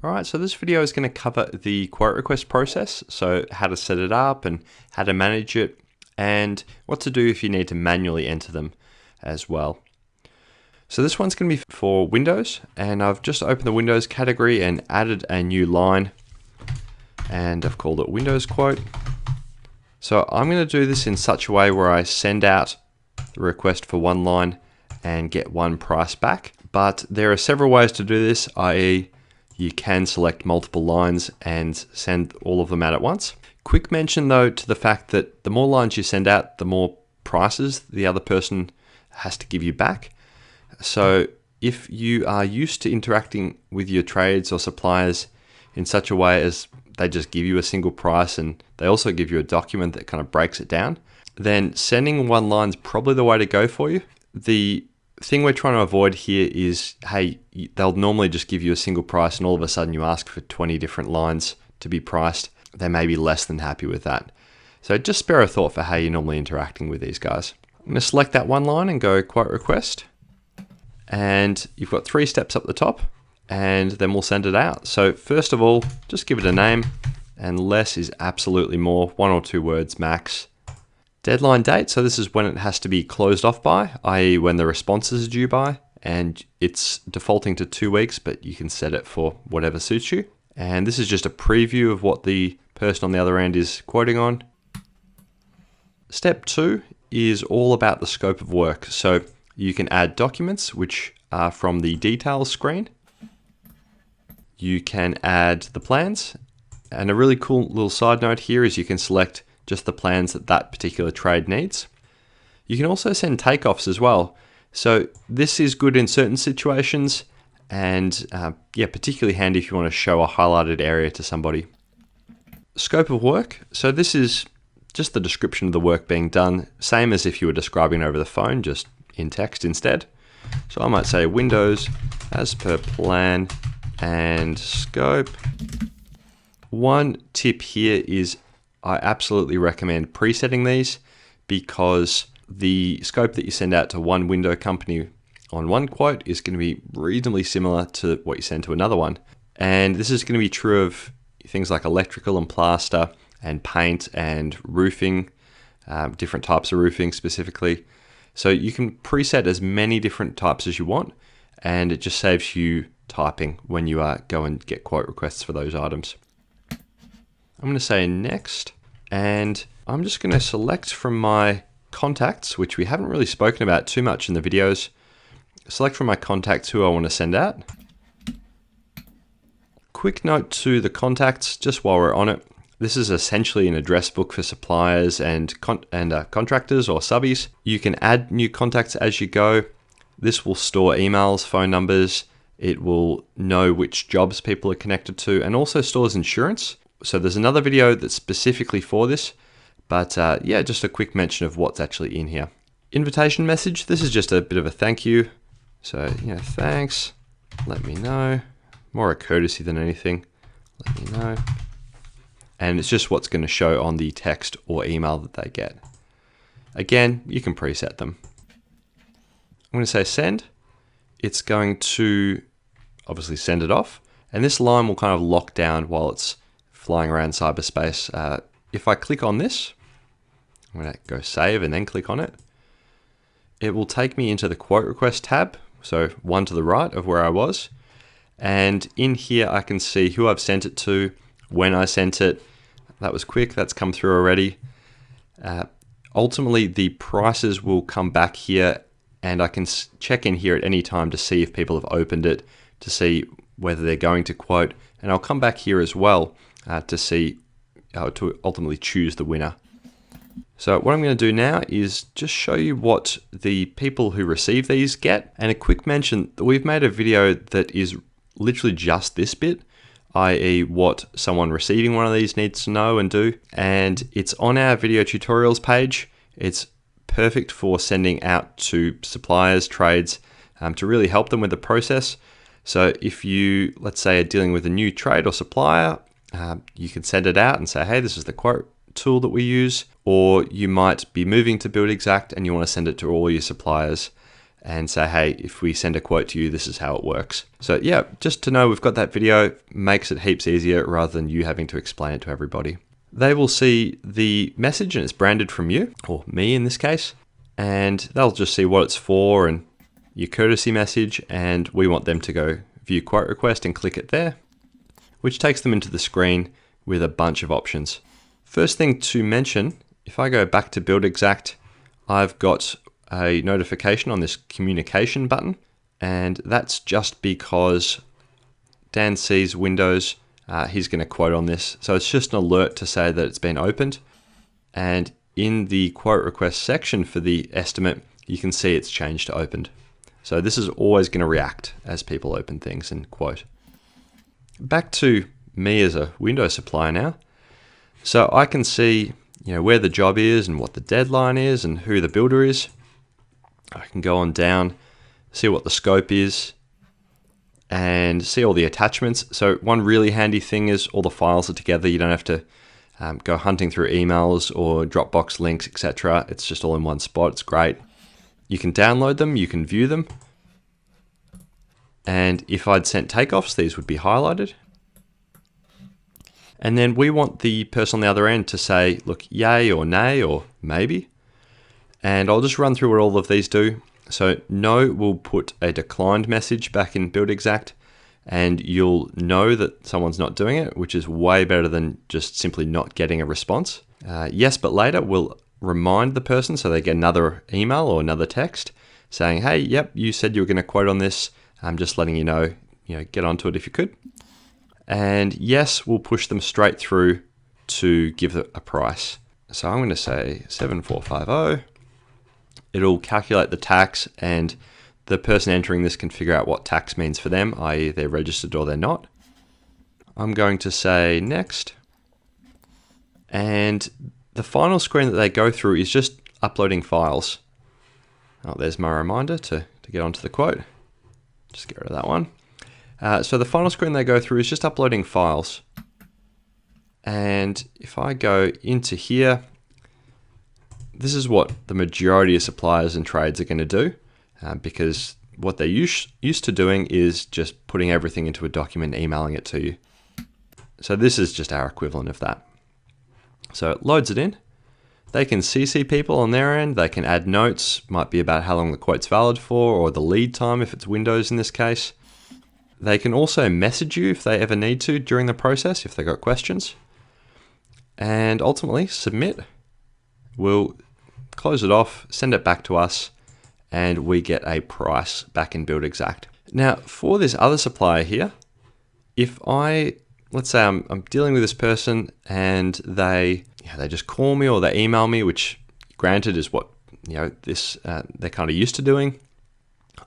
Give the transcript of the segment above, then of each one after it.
Alright, so this video is going to cover the quote request process, so how to set it up and how to manage it, and what to do if you need to manually enter them as well. So this one's going to be for Windows, and I've just opened the Windows category and added a new line, and I've called it Windows Quote. So I'm going to do this in such a way where I send out the request for one line and get one price back, but there are several ways to do this, i.e. you can select multiple lines and send all of them out at once. Quick mention though to the fact that the more lines you send out, the more prices the other person has to give you back. So if you are used to interacting with your trades or suppliers in such a way as they just give you a single price and they also give you a document that kind of breaks it down, then sending one line is probably the way to go for you. The thing we're trying to avoid here is, hey, they'll normally just give you a single price and all of a sudden you ask for 20 different lines to be priced. They may be less than happy with that. So just spare a thought for how you're normally interacting with these guys. I'm going to select that one line and go quote request. And you've got 3 steps up the top and then we'll send it out. So first of all, just give it a name, and less is absolutely more, 1 or 2 words max. Deadline date, so this is when it has to be closed off by, i.e. when the responses are due by, and it's defaulting to 2 weeks, but you can set it for whatever suits you. And this is just a preview of what the person on the other end is quoting on. Step 2 is all about the scope of work. So you can add documents, which are from the details screen. You can add the plans, and a really cool little side note here is you can select just the plans that that particular trade needs. You can also send takeoffs as well. So this is good in certain situations, and particularly handy if you want to show a highlighted area to somebody. Scope of work. So this is just the description of the work being done, same as if you were describing it over the phone, just in text instead. So I might say Windows as per plan and scope. One tip here is I absolutely recommend presetting these, because the scope that you send out to one window company on one quote is going to be reasonably similar to what you send to another one. And this is going to be true of things like electrical and plaster and paint and roofing, different types of roofing specifically. So you can preset as many different types as you want, and it just saves you typing when you go and get quote requests for those items. I'm going to say next, and I'm just going to select from my contacts, which we haven't really spoken about too much in the videos. Select from my contacts who I want to send out. Quick note to the contacts, just while we're on it. This is essentially an address book for suppliers and contractors or subbies. You can add new contacts as you go. This will store emails, phone numbers. It will know which jobs people are connected to, and also stores insurance. So there's another video that's specifically for this, but just a quick mention of what's actually in here. Invitation message, this is just a bit of a thank you. So, thanks, let me know. More a courtesy than anything, let me know. And it's just what's going to show on the text or email that they get. Again, you can preset them. I'm going to say send. It's going to obviously send it off, and this line will kind of lock down while it's flying around cyberspace. If I click on this, I'm going to go save and then click on it. It will take me into the quote request tab, so one to the right of where I was. And in here I can see who I've sent it to, when I sent it. That was quick, that's come through already. Ultimately, the prices will come back here, and I can check in here at any time to see if people have opened it, to see whether they're going to quote. And I'll come back here as well to see, to ultimately choose the winner. So what I'm going to do now is just show you what the people who receive these get. And a quick mention, we've made a video that is literally just this bit, i.e. what someone receiving one of these needs to know and do. And it's on our video tutorials page. It's perfect for sending out to suppliers, trades, to really help them with the process. So if you, let's say, are dealing with a new trade or supplier, you can send it out and say, hey, this is the quote tool that we use. Or you might be moving to Build Exact and you want to send it to all your suppliers. and say, hey, if we send a quote to you, this is how it works. So yeah, just to know we've got that video makes it heaps easier rather than you having to explain it to everybody. They will see the message and it's branded from you, or me in this case, and they'll just see what it's for and your courtesy message, and we want them to go view quote request and click it there, which takes them into the screen with a bunch of options. First thing to mention, if I go back to Build Exact, I've got a notification on this communication button, and that's just because Dan sees Windows, he's going to quote on this. So it's just an alert to say that it's been opened. And in the quote request section for the estimate, you can see it's changed to opened. So this is always going to react as people open things and quote. Back to me as a Windows supplier now. So I can see, where the job is and what the deadline is and who the builder is. I can go on down, see what the scope is, and see all the attachments. So one really handy thing is all the files are together. You don't have to go hunting through emails or Dropbox links, etc. It's just all in one spot. It's great. You can download them, you can view them. And if I'd sent takeoffs, these would be highlighted. And then we want the person on the other end to say, look, yay or nay or maybe. And I'll just run through what all of these do. So no will put a declined message back in Build Exact, and you'll know that someone's not doing it, which is way better than just simply not getting a response. Yes, but later will remind the person so they get another email or another text saying, hey, yep, you said you were going to quote on this. I'm just letting you know, get onto it if you could. And yes, we'll push them straight through to give a price. So I'm going to say 7450. It'll calculate the tax, and the person entering this can figure out what tax means for them, i.e. they're registered or they're not. I'm going to say next. And the final screen that they go through is just uploading files. Oh, there's my reminder to get onto the quote. Just get rid of that one. So the final screen they go through is just uploading files. And if I go into here, this is what the majority of suppliers and trades are going to do, because what they're used to doing is just putting everything into a document and emailing it to you. So this is just our equivalent of that. So it loads it in. They can CC people on their end. They can add notes, might be about how long the quote's valid for, or the lead time if it's Windows in this case. They can also message you if they ever need to during the process, if they've got questions. And ultimately, submit. We'll close it off, send it back to us, and we get a price back in Build Exact. Now, for this other supplier here, if let's say I'm dealing with this person and they just call me or they email me, which granted is what they're kind of used to doing,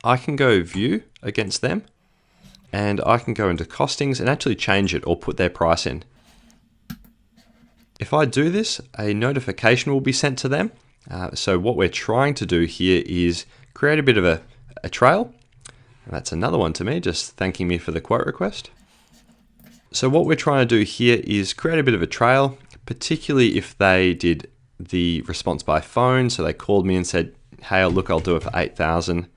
I can go view against them, and I can go into costings and actually change it or put their price in. If I do this, a notification will be sent to them. So what we're trying to do here is create a bit of a trail. That's another one to me, just thanking me for the quote request. So what we're trying to do here is create a bit of a trail, particularly if they did the response by phone. So they called me and said, hey, look, I'll do it for 8,000.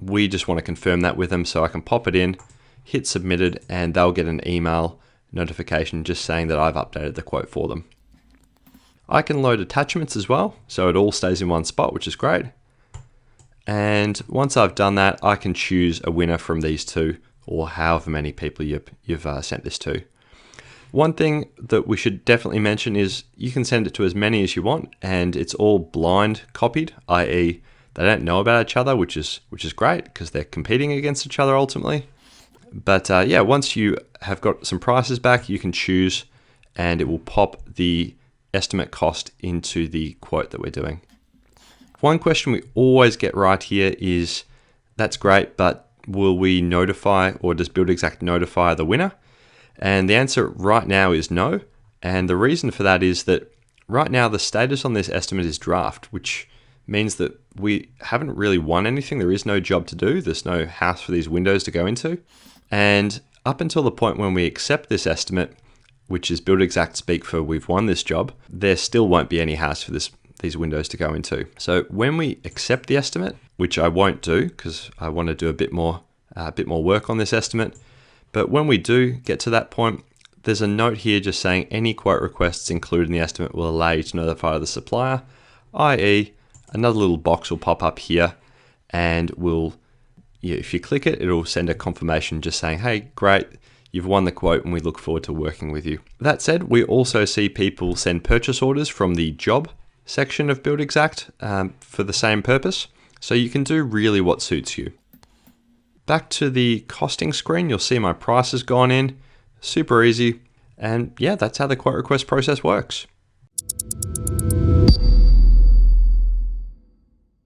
We just want to confirm that with them, so I can pop it in, hit submitted, and they'll get an email notification just saying that I've updated the quote for them. I can load attachments as well, so it all stays in one spot, which is great. And once I've done that, I can choose a winner from these two, or however many people you've sent this to. One thing that we should definitely mention is you can send it to as many as you want, and it's all blind copied, i.e. they don't know about each other, which is great because they're competing against each other ultimately. But yeah, once you have got some prices back, you can choose, and it will pop the estimate cost into the quote that we're doing. One question we always get right here is, that's great, but will we notify, or does Build Exact notify the winner? And the answer right now is no. And the reason for that is that right now the status on this estimate is draft, which means that we haven't really won anything. There is no job to do. There's no house for these windows to go into. And up until the point when we accept this estimate, which is Build Exact speak for we've won this job, there still won't be any house for these windows to go into. So when we accept the estimate, which I won't do because I want to do a bit more work on this estimate. But when we do get to that point, there's a note here just saying any quote requests included in the estimate will allow you to notify the supplier, i.e. another little box will pop up here and if you click it, it'll send a confirmation just saying, hey, great, you've won the quote and we look forward to working with you. That said, we also see people send purchase orders from the job section of Build Exact for the same purpose. So you can do really what suits you. Back to the costing screen, you'll see my price has gone in. Super easy. And yeah, that's how the quote request process works.